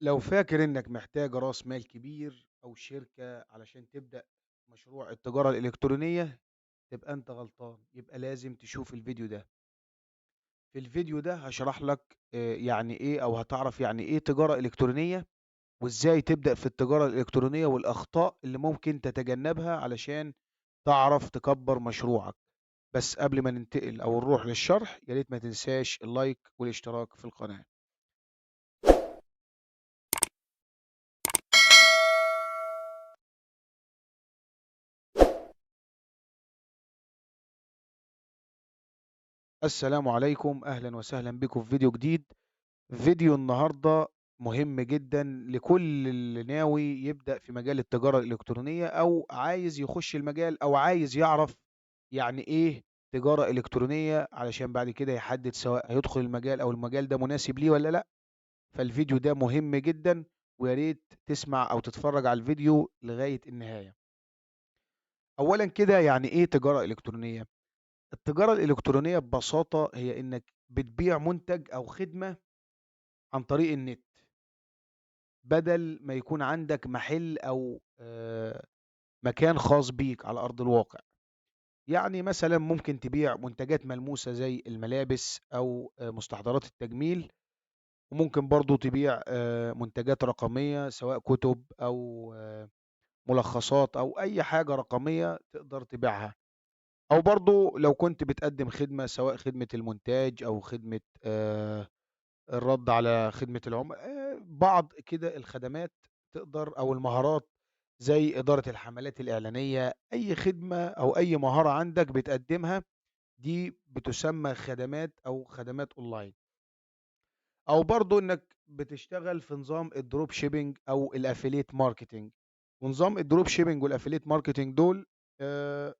لو فاكر إنك محتاج رأس مال كبير أو شركة علشان تبدأ مشروع التجارة الإلكترونية، تبقى أنت غلطان. يبقى لازم تشوف الفيديو ده. في الفيديو ده هاشرح لك يعني إيه، أو هتعرف يعني إيه تجارة إلكترونية، وإزاي تبدأ في التجارة الإلكترونية والأخطاء اللي ممكن تتجنبها علشان تعرف تكبر مشروعك. بس قبل ما ننتقل أو نروح للشرح، يا ريت ما تنساش اللايك والاشتراك في القناة. السلام عليكم، أهلا وسهلا بكم في فيديو جديد. فيديو النهاردة مهم جدا لكل اللي ناوي يبدأ في مجال التجارة الإلكترونية، أو عايز يخش المجال، أو عايز يعرف يعني إيه تجارة إلكترونية، علشان بعد كده يحدد سواء هيدخل المجال أو المجال ده مناسب ليه ولا لأ. فالفيديو ده مهم جدا، ويا ريت تسمع أو تتفرج على الفيديو لغاية النهاية. أولا كده، يعني إيه تجارة إلكترونية؟ التجارة الإلكترونية ببساطة هي إنك بتبيع منتج أو خدمة عن طريق النت، بدل ما يكون عندك محل أو مكان خاص بيك على أرض الواقع. يعني مثلا ممكن تبيع منتجات ملموسة زي الملابس أو مستحضرات التجميل، وممكن برضو تبيع منتجات رقمية سواء كتب أو ملخصات أو أي حاجة رقمية تقدر تبيعها. أو برضو لو كنت بتقدم خدمة، سواء خدمة المونتاج أو خدمة الرد على خدمة العملاء، بعض كده الخدمات تقدر، أو المهارات زي إدارة الحملات الإعلانية. أي خدمة أو أي مهارة عندك بتقدمها، دي بتسمى خدمات أو خدمات أونلاين. أو برضو إنك بتشتغل في نظام الدروب شيبينج أو الأفيليت ماركتينج. ونظام الدروب شيبينج والأفيليت ماركتينج دول آه،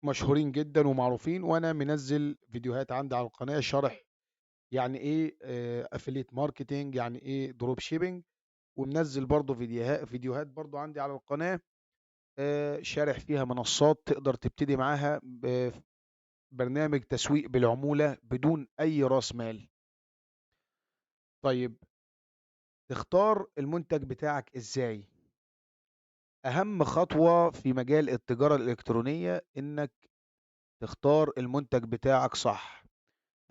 مشهورين جدا ومعروفين، وأنا منزل فيديوهات عندي على القناة شرح يعني ايه افيليت ماركتينج، يعني ايه دروب شيبينج. ومنزل برضو فيديوهات برضو عندي على القناة، شارح فيها منصات تقدر تبتدي معاها ببرنامج تسويق بالعمولة بدون اي راس مال. طيب، تختار المنتج بتاعك ازاي؟ اهم خطوة في مجال التجارة الالكترونية انك تختار المنتج بتاعك صح.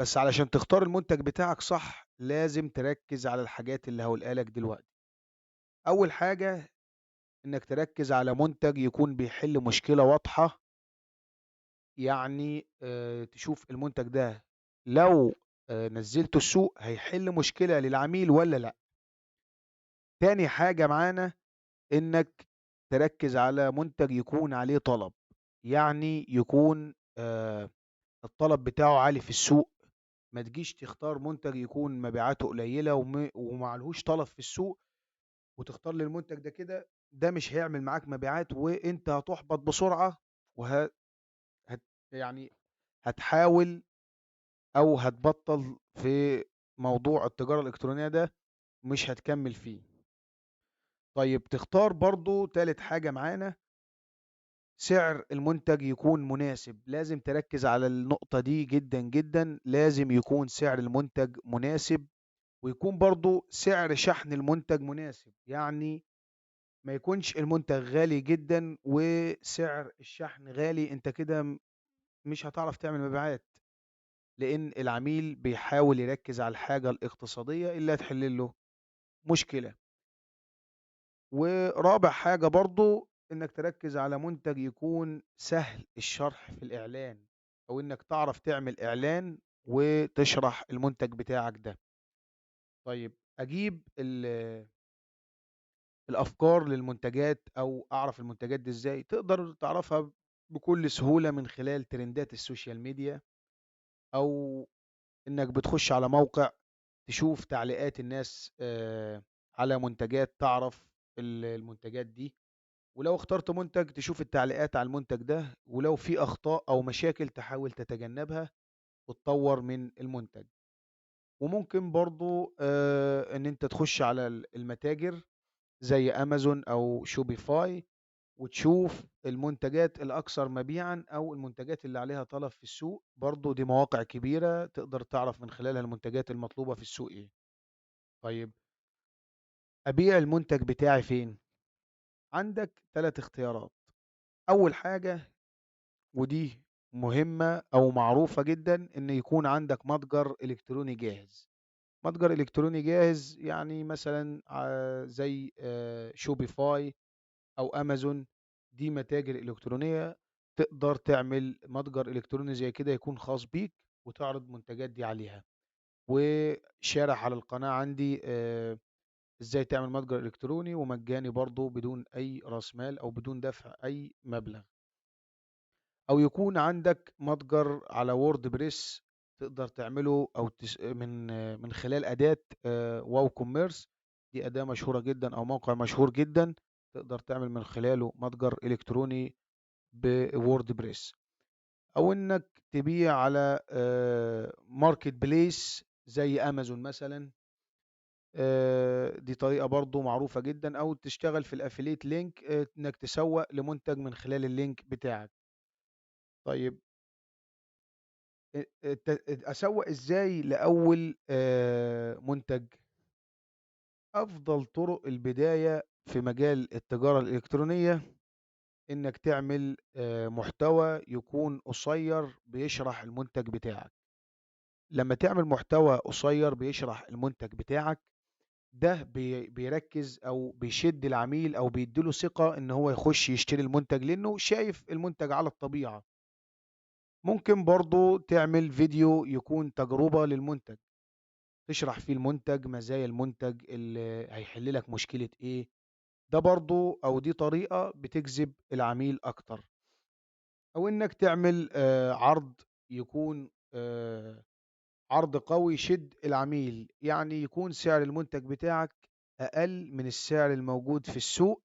بس علشان تختار المنتج بتاعك صح، لازم تركز على الحاجات اللي هقولها لك دلوقتي. اول حاجة، إنك تركّز على منتج يكون بيحل مشكلة واضحة. يعني تشوف المنتج ده لو نزّلته السوق هيحل مشكلة للعميل والّا لأ. تاني حاجة معانا، إنك تركّز على منتج يكون عليه طلب، يعني يكون الطلب بتاعه عالي في السوق. ما تجيش تختار منتج يكون مبيعاته قليلة وما عليهوش طلب في السوق، وتختار لي المنتج ده كده. ده مش هيعمل معاك مبيعات، وأنت هتُحبط بسرعة، وه هت يعني هتحاول أو هتبطّل في موضوع التجارة الإلكترونية ده، مش هتكمّل فيه. طيب، تختار برضه تالت حاجة معانا، سعر المنتج يكون مناسب. لازم تركّز على النقطة دي جدًا، جدًا. لازم يكون سعر المنتج مناسب، ويكون برضه سعر شحن المنتج مناسب. يعني ما يكونش المنتج غالي جدًا وسعر الشحن غالي، أنت كده مش هتعرف تعمل مبيعات. لأن العميل بيحاول يركز على الحاجة الاقتصادية اللي هتحل له مشكلة. ورابع حاجة برضو، إنك تركز على منتج يكون سهل الشرح في الإعلان، أو إنك تعرف تعمل إعلان وتشرح المنتج بتاعك ده. طيب، أجيب الأفكار للمنتجات، أو أعرف المنتجات دي إزاي؟ تقدر تعرفها بكل سهولة من خلال ترندات السوشيال ميديا، أو إنك بتخش على موقع تشوف تعليقات الناس على منتجات، تعرف المنتجات دي. ولو اخترت منتج، تشوف التعليقات على المنتج ده، ولو في أخطاء أو مشاكل تحاول تتجنبها وتطور من المنتج. وممكن برضو ان انت تخش على المتاجر زي امازون او شوبيفاي، وتشوف المنتجات الاكثر مبيعا او المنتجات اللي عليها طلب في السوق. برضو دي مواقع كبيرة تقدر تعرف من خلالها المنتجات المطلوبة في السوق ايه. طيب، أبيع المنتج بتاعي فين؟ عندك 3 اختيارات. أول حاجة، ودي مهمة أو معروفة جدًا، إن يكون عندك متجر إلكتروني جاهز. متجر إلكتروني جاهز يعني مثلًا زي Shopify أو Amazon، دي متاجر إلكترونية تقدر تعمل متجر إلكتروني زي كده يكون خاص بيك وتعرض منتجات دي عليها. وشارح على القناة عندي إزاي تعمل متجر إلكتروني ومجاني برضه بدون أي رأس مال أو بدون دفع أي مبلغ. أو يكون عندك متجر على WordPress تقدر تعمله أو من خلال أداة واو كوميرس، دي أداة مشهورة جدًا أو موقع مشهور جدًا، تقدر تعمل من خلاله متجر إلكتروني بWordPress. أو إنك تبيع على market place زي أمازون مثلًا، دي طريقة برضه معروفة جدًا. أو تشتغل في الaffiliate link، إنك تسوّق لمنتج من خلال الlink بتاعك. طيب أسوّق إزاي لأول منتج؟ أفضل طرق البداية في مجال التجارة الإلكترونية إنك تعمل محتوى يكون قصير بيشرح المنتج بتاعك. لمّا تعمل محتوى قصير بيشرح المنتج بتاعك، ده بيركّز أو بيشد العميل أو بيدّي له ثقة إن هو يخش يشتري المنتج، لإنه شايف المنتج على الطبيعة. ممكن برضه تعمل فيديو يكون تجربة للمنتج، تشرح فيه المنتج، مزايا المنتج، اللي هيحل لك مشكلة إيه. ده برضه أو دي طريقة بتجذب العميل أكتر. أو إنك تعمل عرض يكون عرض قوي يشد العميل، يعني يكون سعر المنتج بتاعك أقل من السعر الموجود في السوق،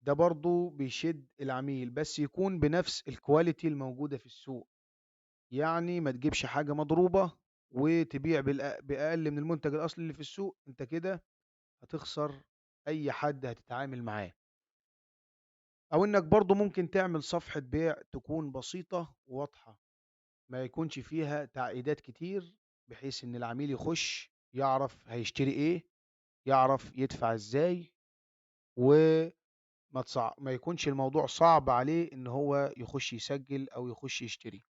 ده برضه بيشد العميل، بس يكون بنفس الquality الموجودة في السوق. يعني ما تجيبش حاجة مضروبة وتبيع بأقل من المنتج الأصلي اللي في السوق، أنت كده هتخسر أي حد هتتعامل معاه. أو إنك برضه ممكن تعمل صفحة بيع تكون بسيطة وواضحة، ما يكونش فيها تعقيدات كتير، بحيث إن العميل يخش يعرف هيشتري إيه، يعرف يدفع إزاي، ما يكونش الموضوع صعب عليه إن هو يخش يسجل أو يخش يشتري.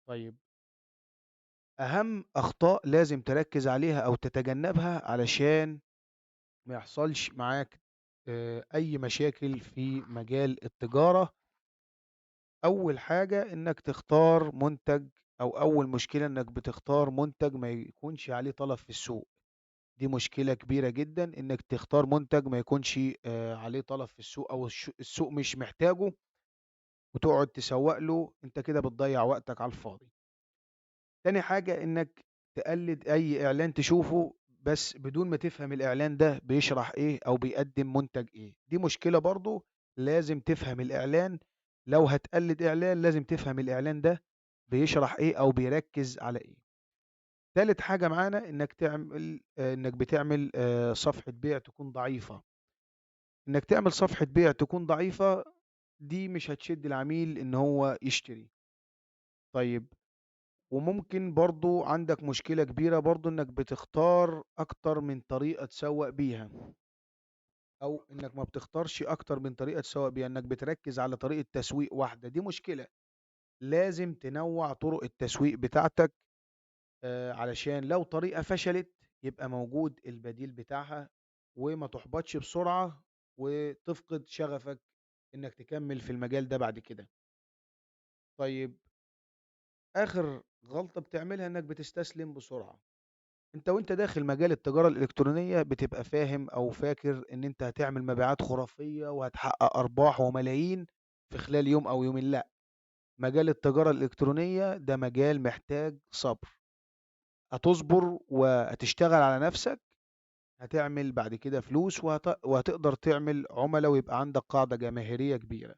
طيب، أهم أخطاء لازم تركز عليها أو تتجنبها علشان ما يحصلش معاك أي مشاكل في مجال التجارة. أول حاجة إنك تختار منتج، أو أول مشكلة إنك بتختار منتج ما يكونش عليه طلب في السوق. دي مشكلة كبيرة جدًا إنك تختار منتج ما يكونش عليه طلب في السوق، أو السوق مش محتاجه وتقعد تسوّق له، أنت كده بتضيّع وقتك على الفاضي. تاني حاجة إنك تقلد أي إعلان تشوفه بس بدون ما تفهم الإعلان ده بيشرح إيه أو بيقدم منتج إيه، دي مشكلة برضه. لازم تفهم الإعلان، لو هتقلد إعلان لازم تفهم الإعلان ده بيشرح إيه أو بيركز على إيه. تالت حاجة معانا إنك بتعمل صفحة بيع تكون ضعيفة. إنك تعمل صفحة بيع تكون ضعيفة، دي مش هتشد العميل إن هو يشتري. طيب، وممكن برضه عندك مشكلة كبيرة برضه إنك بتختار أكتر من طريقة تسوّق بيها، أو إنك ما بتختارش أكتر من طريقة تسوّق بيها، إنك بتركّز على طريقة تسويق واحدة، دي مشكلة. لازم تنوّع طرق التسويق بتاعتك، علشان لو طريقة فشلت يبقى موجود البديل بتاعها، وما تُحبطش بسرعة وتفقد شغفك إنك تكمّل في المجال ده بعد كده. طيب، آخر غلطة بتعملها إنك بتستسلم بسرعة. أنت وأنت داخل مجال التجارة الإلكترونية بتبقى فاهم أو فاكر إن أنت هتعمل مبيعات خرافية وهتحقق أرباح وملايين في خلال يوم أو يومين. لأ، مجال التجارة الإلكترونية ده مجال محتاج صبر. هتصبر وهتشتغل على نفسك، هتعمل بعد كده فلوس وهتقدر تعمل عملا ويبقى عندك قاعدة جماهيرية كبيرة.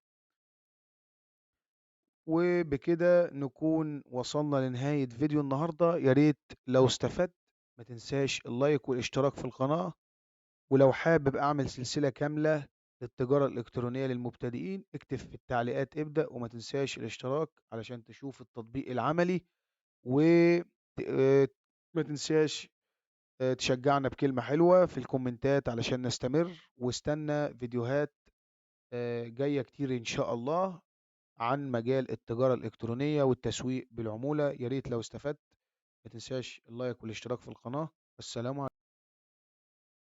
وبكده نكون وصلنا لنهاية فيديو النهاردة. يا ريت لو استفدت ما تنساش اللايك والاشتراك في القناة. ولو حابب أعمل سلسلة كاملة للتجارة الإلكترونية للمبتدئين اكتب في التعليقات ابدأ، وما تنساش الاشتراك علشان تشوف التطبيق العملي. وما تنساش تشجعنا بكلمة حلوة في الكومنتات علشان نستمر، واستنى فيديوهات جاية كتير إن شاء الله عن مجال التجارة الإلكترونية والتسويق بالعمولة. يا ريت لو استفدت ما تنساش اللايك والاشتراك في القناة. السلام عليكم.